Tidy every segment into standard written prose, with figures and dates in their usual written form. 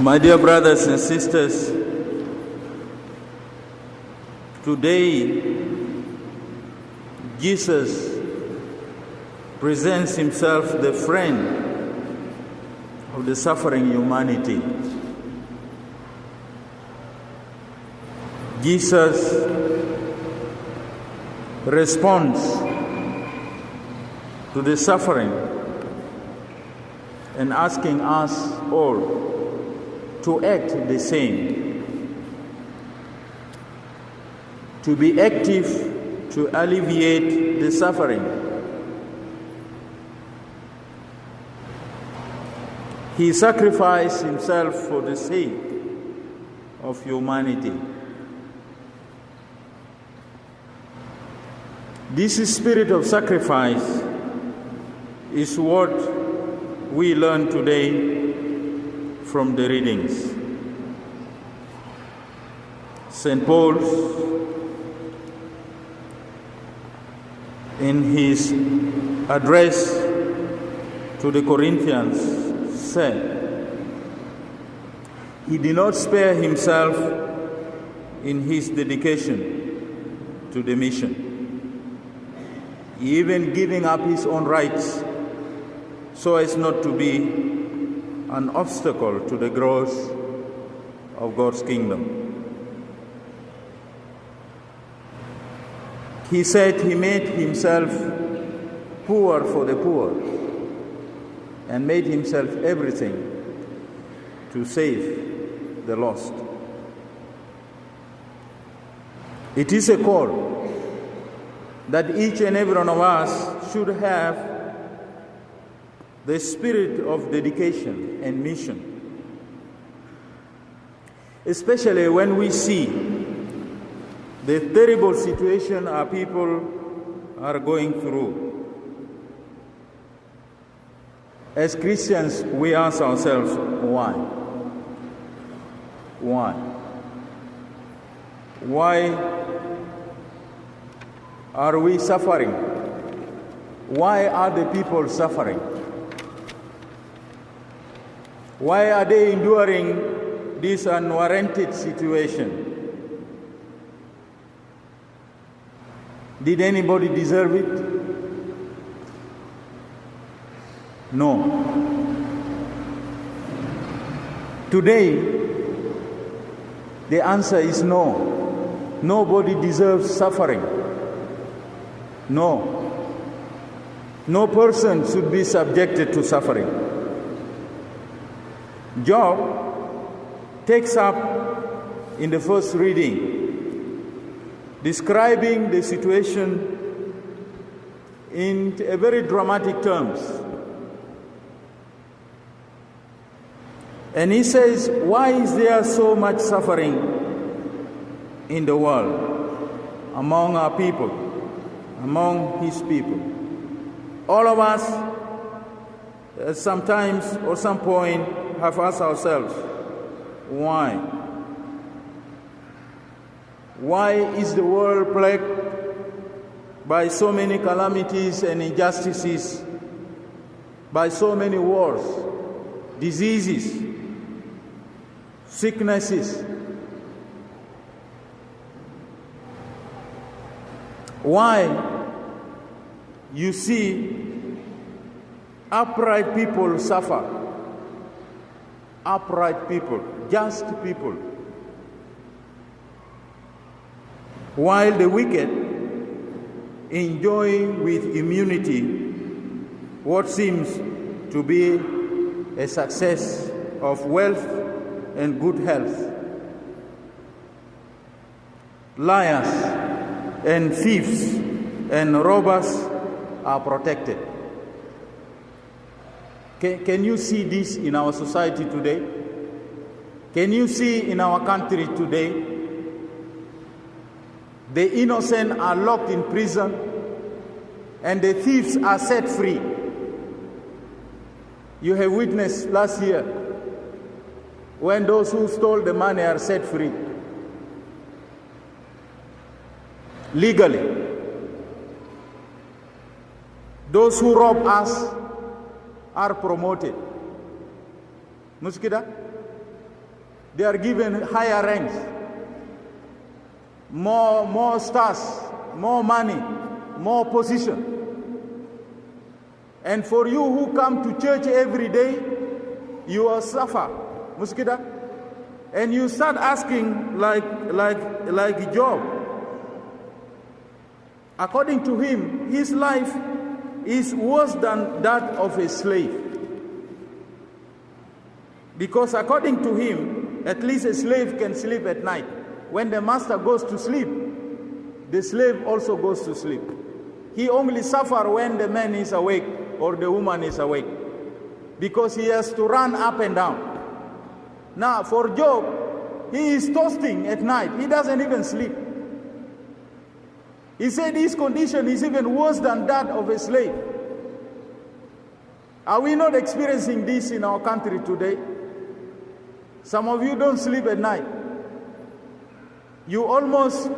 My dear brothers and sisters, today Jesus presents himself the friend of the suffering humanity. Jesus responds to the suffering and asking us all to act the same, to be active to alleviate the suffering. He sacrificed himself for the sake of humanity. This spirit of sacrifice is what we learn today from the readings. St. Paul, in his address to the Corinthians, said, he did not spare himself in his dedication to the mission, even giving up his own rights so as not to be an obstacle to the growth of God's kingdom. He said he made himself poor for the poor and made himself everything to save the lost. It is a call that each and every one of us should have the spirit of dedication and mission, especially when we see the terrible situation our people are going through. As Christians, we ask ourselves, why? Why? Why are we suffering? Why are the people suffering? Why are they enduring this unwarranted situation? Did anybody deserve it? No. Today, the answer is no. Nobody deserves suffering. No. No person should be subjected to suffering. Job takes up in the first reading, describing the situation in a very dramatic terms. And he says, why is there so much suffering in the world, among our people, among his people? All of us, sometimes or some point, have asked ourselves, why? Why is the world plagued by so many calamities and injustices, by so many wars, diseases, sicknesses? Why you see upright people suffer? Upright people, just people, while the wicked enjoy with immunity what seems to be a success of wealth and good health. Liars and thieves and robbers are protected. Can you see this in our society today? Can you see in our country today? The innocent are locked in prison and the thieves are set free. You have witnessed last year when those who stole the money are set free. Legally. Those who rob us are promoted. Muskida? They are given higher ranks, more stars, more money, more position. And for you who come to church every day, you will suffer, Muskida. And you start asking like Job. According to him, his life is worse than that of a slave. Because according to him, at least a slave can sleep at night. When the master goes to sleep, the slave also goes to sleep. He only suffers when the man is awake or the woman is awake, because he has to run up and down. Now, for Job, he is toasting at night. He doesn't even sleep. He said his condition is even worse than that of a slave. Are we not experiencing this in our country today? Some of you don't sleep at night. You almost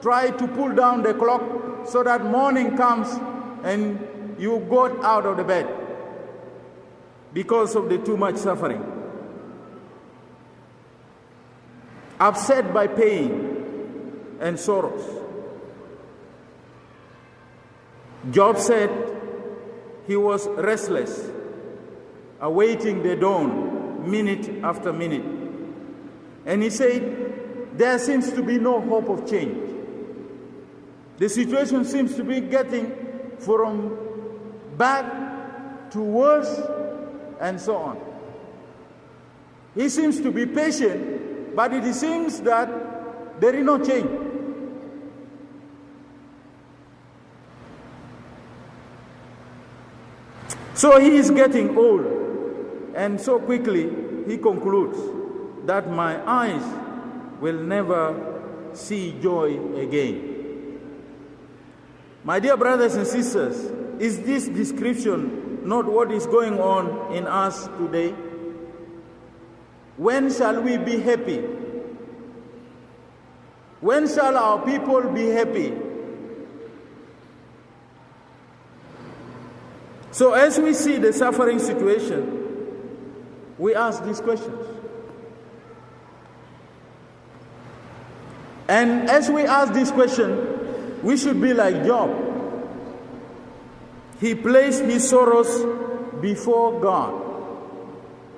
try to pull down the clock so that morning comes and you got out of the bed because of the too much suffering. Upset by pain and sorrows. Job said he was restless, awaiting the dawn, minute after minute. And he said, there seems to be no hope of change. The situation seems to be getting from bad to worse, and so on. He seems to be patient, but it seems that there is no change. So he is getting old, and so quickly he concludes that my eyes will never see joy again. My dear brothers and sisters, is this description not what is going on in us today? When shall we be happy? When shall our people be happy? So as we see the suffering situation, we ask these questions. And as we ask this question, we should be like Job. He placed his sorrows before God,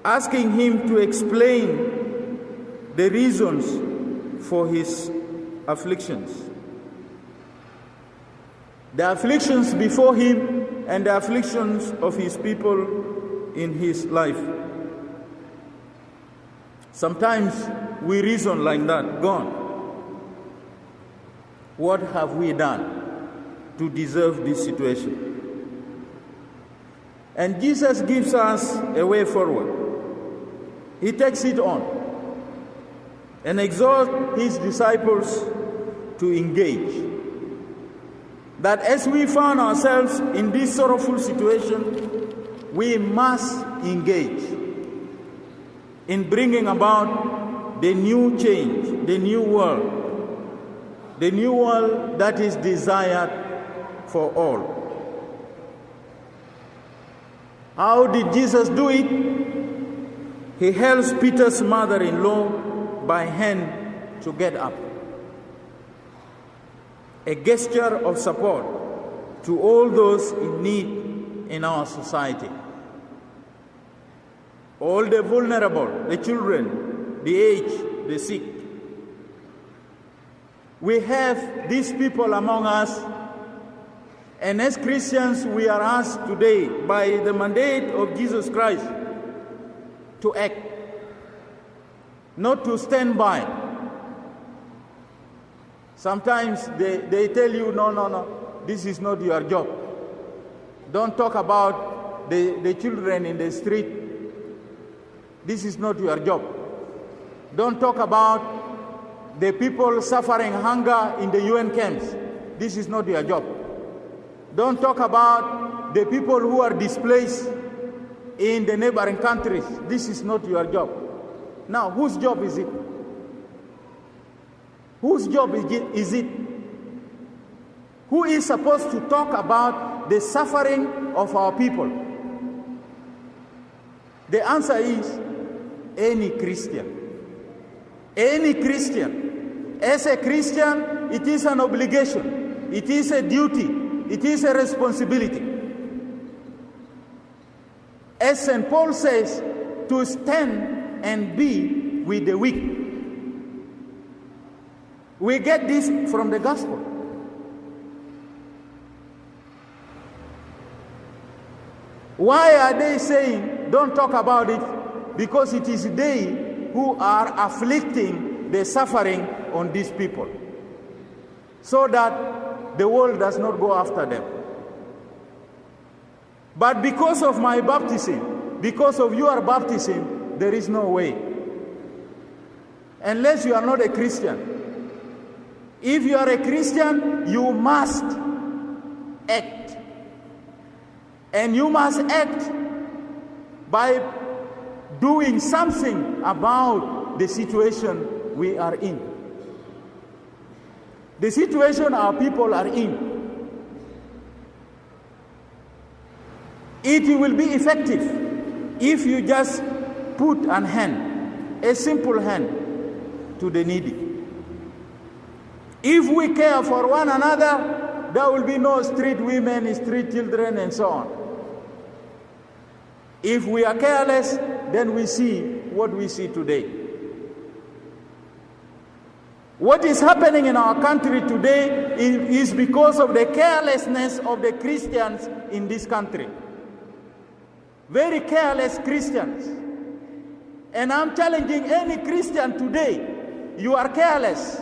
asking him to explain the reasons for his afflictions. The afflictions before him and the afflictions of his people in his life. Sometimes we reason like that. God, what have we done to deserve this situation? And Jesus gives us a way forward. He takes it on and exhorts his disciples to engage. That as we find ourselves in this sorrowful situation, we must engage in bringing about the new change, the new world that is desired for all. How did Jesus do it? He helps Peter's mother-in-law by hand to get up. A gesture of support to all those in need in our society. All the vulnerable, the children, the aged, the sick. We have these people among us, and as Christians we are asked today by the mandate of Jesus Christ to act, not to stand by. Sometimes they tell you, no, this is not your job. Don't talk about the children in the street. This is not your job. Don't talk about the people suffering hunger in the UN camps. This is not your job. Don't talk about the people who are displaced in the neighboring countries. This is not your job. Now, whose job is it? Whose job is it? Who is supposed to talk about the suffering of our people? The answer is any Christian. Any Christian, as a Christian, it is an obligation, it is a duty, it is a responsibility. As St. Paul says, to stand and be with the weak. We get this from the gospel. Why are they saying, don't talk about it? Because it is they who are afflicting the suffering on these people, so that the world does not go after them. But because of my baptism, because of your baptism, there is no way. Unless you are not a Christian. If you are a Christian, you must act. And you must act by doing something about the situation we are in. The situation our people are in. It will be effective if you just put an hand, a simple hand, to the needy. If we care for one another, there will be no street women, street children, and so on. If we are careless, then we see what we see today. What is happening in our country today is because of the carelessness of the Christians in this country. Very careless Christians. And I'm challenging any Christian today, you are careless.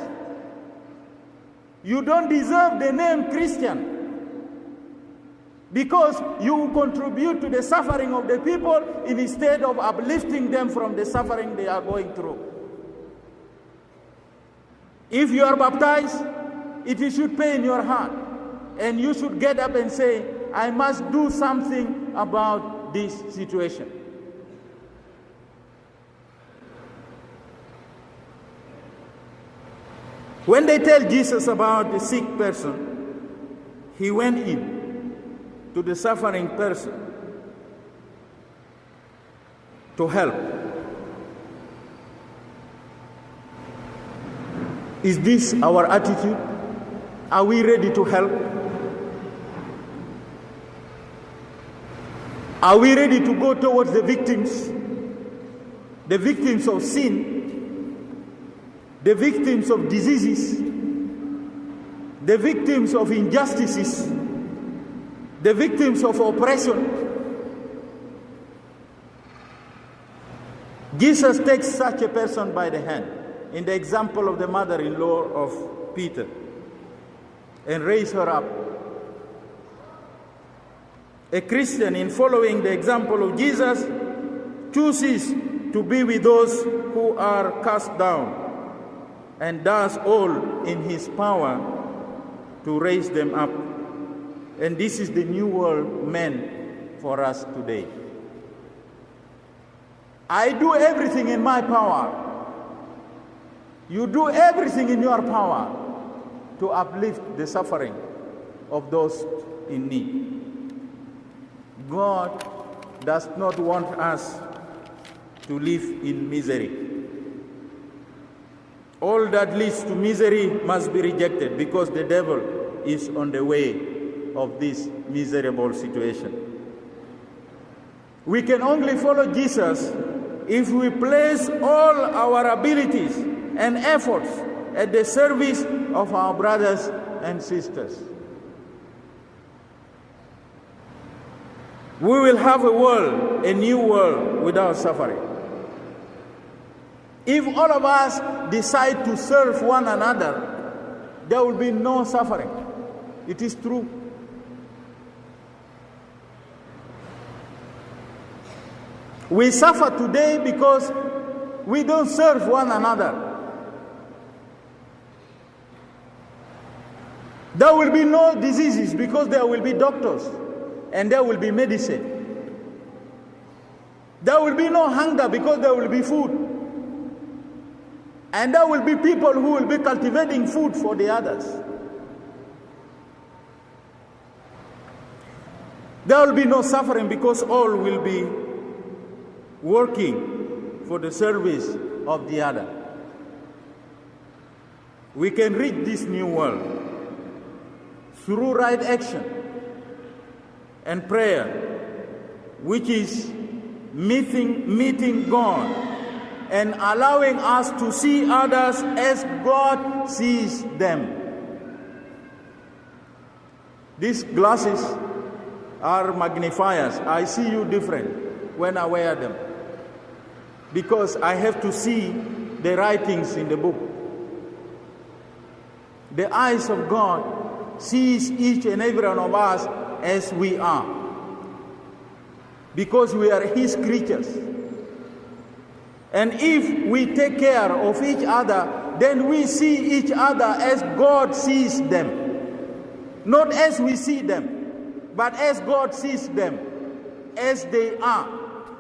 You don't deserve the name Christian, because you contribute to the suffering of the people instead of uplifting them from the suffering they are going through. If you are baptized, it should pain your heart, and you should get up and say, I must do something about this situation. When they tell Jesus about the sick person, he went in to the suffering person to help. Is this our attitude? Are we ready to help? Are we ready to go towards the victims of sin, the victims of diseases, the victims of injustices, the victims of oppression? Jesus takes such a person by the hand, in the example of the mother-in-law of Peter, and raise her up. A Christian, in following the example of Jesus, chooses to be with those who are cast down and does all in his power to raise them up. And this is the new world meant for us today. I do everything in my power. You do everything in your power to uplift the suffering of those in need. God does not want us to live in misery. All that leads to misery must be rejected, because the devil is on the way of this miserable situation. We can only follow Jesus if we place all our abilities and efforts at the service of our brothers and sisters. We will have a new world without suffering. If all of us decide to serve one another, there will be no suffering. It is true. We suffer today because we don't serve one another. There will be no diseases because there will be doctors and there will be medicine. There will be no hunger because there will be food. And there will be people who will be cultivating food for the others. There will be no suffering because all will be working for the service of the other. We can reach this new world through right action and prayer, which is meeting God and allowing us to see others as God sees them. These glasses are magnifiers. I see you different when I wear them, because I have to see the writings in the book. The eyes of God sees each and every one of us as we are, because we are His creatures. And if we take care of each other, then we see each other as God sees them. Not as we see them, but as God sees them, as they are,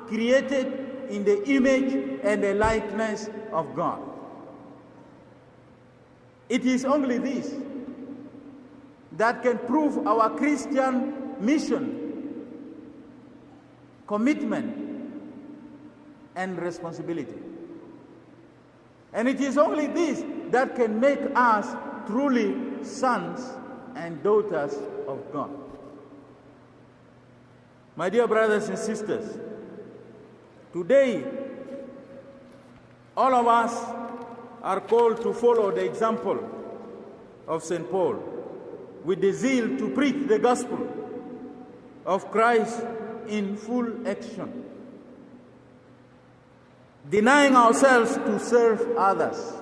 created in the image and the likeness of God. It is only this that can prove our Christian mission, commitment, and responsibility. And it is only this that can make us truly sons and daughters of God. My dear brothers and sisters, today all of us are called to follow the example of St. Paul with the zeal to preach the gospel of Christ in full action, denying ourselves to serve others.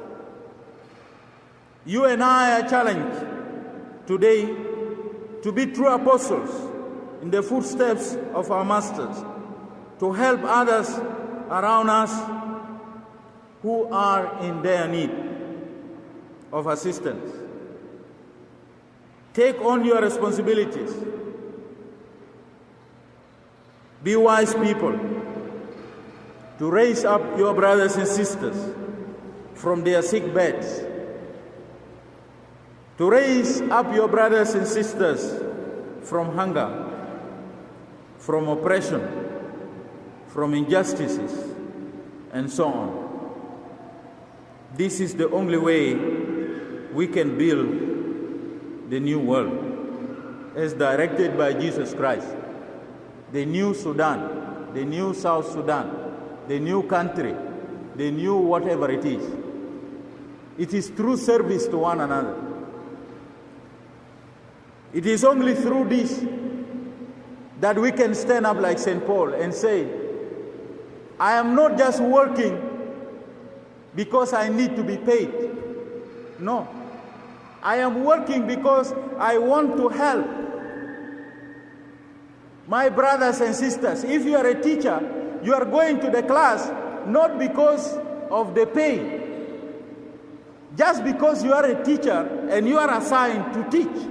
You and I are challenged today to be true apostles in the footsteps of our masters, to help others around us who are in their need of assistance. Take on your responsibilities. Be wise people to raise up your brothers and sisters from their sick beds, to raise up your brothers and sisters from hunger, from oppression, from injustices, and so on. This is the only way we can build the new world as directed by Jesus Christ. The new Sudan, the new South Sudan, the new country, the new whatever it is. It is through service to one another. It is only through this that we can stand up like St. Paul and say, I am not just working because I need to be paid. No. I am working because I want to help my brothers and sisters. If you are a teacher, you are going to the class not because of the pay. Just because you are a teacher and you are assigned to teach.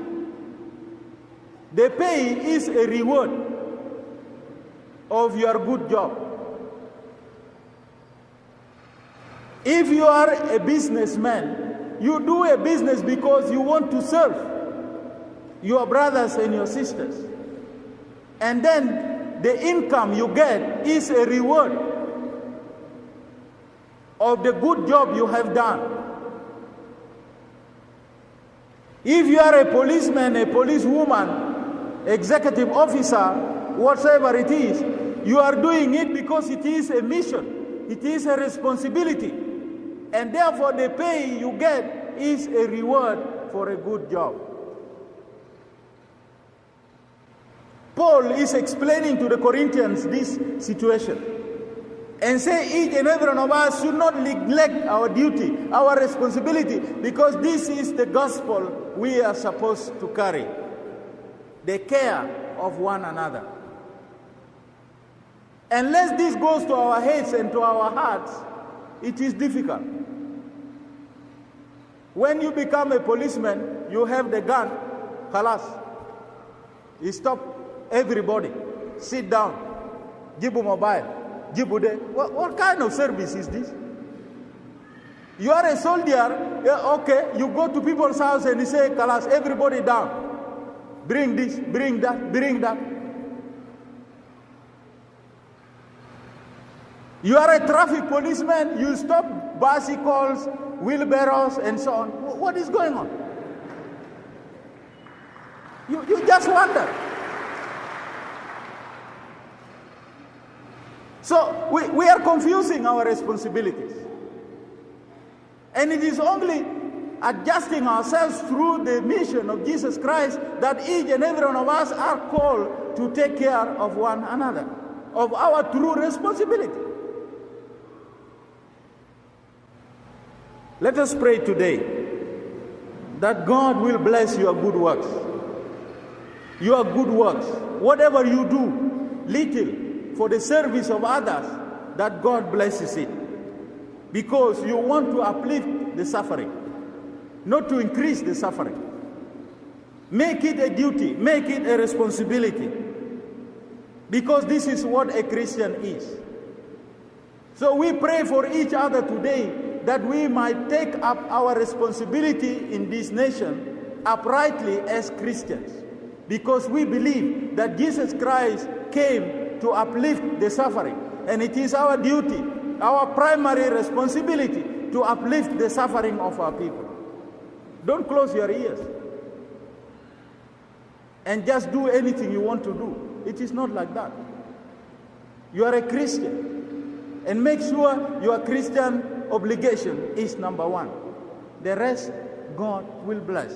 The pay is a reward of your good job. If you are a businessman, you do a business because you want to serve your brothers and your sisters. And then the income you get is a reward of the good job you have done. If you are a policeman, a policewoman, executive officer, whatever it is, you are doing it because it is a mission, it is a responsibility, and therefore the pay you get is a reward for a good job. Paul is explaining to the Corinthians this situation and say each and every one of us should not neglect our duty, our responsibility, because this is the gospel we are supposed to carry. The care of one another. Unless this goes to our heads and to our hearts, it is difficult. When you become a policeman, you have the gun, khalas. You stop everybody, sit down, Juba mobile, Juba de. What kind of service is this? You are a soldier, okay, you go to people's house and you say, khalas, everybody down. Bring this, bring that, bring that. You are a traffic policeman, you stop bicycles, wheelbarrows, and so on. What is going on? You just wonder. So we are confusing our responsibilities. And it is only adjusting ourselves through the mission of Jesus Christ that each and every one of us are called to take care of one another, of our true responsibility. Let us pray today that God will bless your good works. Your good works, whatever you do, little for the service of others, that God blesses it. Because you want to uplift the suffering, not to increase the suffering. Make it a duty, make it a responsibility. Because this is what a Christian is. So we pray for each other today that we might take up our responsibility in this nation uprightly as Christians. Because we believe that Jesus Christ came to uplift the suffering. And it is our duty, our primary responsibility, to uplift the suffering of our people. Don't close your ears and just do anything you want to do. It is not like that. You are a Christian, and make sure your Christian obligation is number one. The rest, God will bless.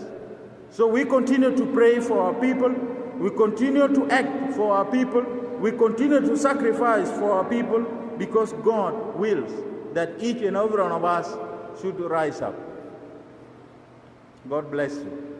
So we continue to pray for our people. We continue to act for our people. We continue to sacrifice for our people, because God wills that each and every one of us should rise up. God bless you.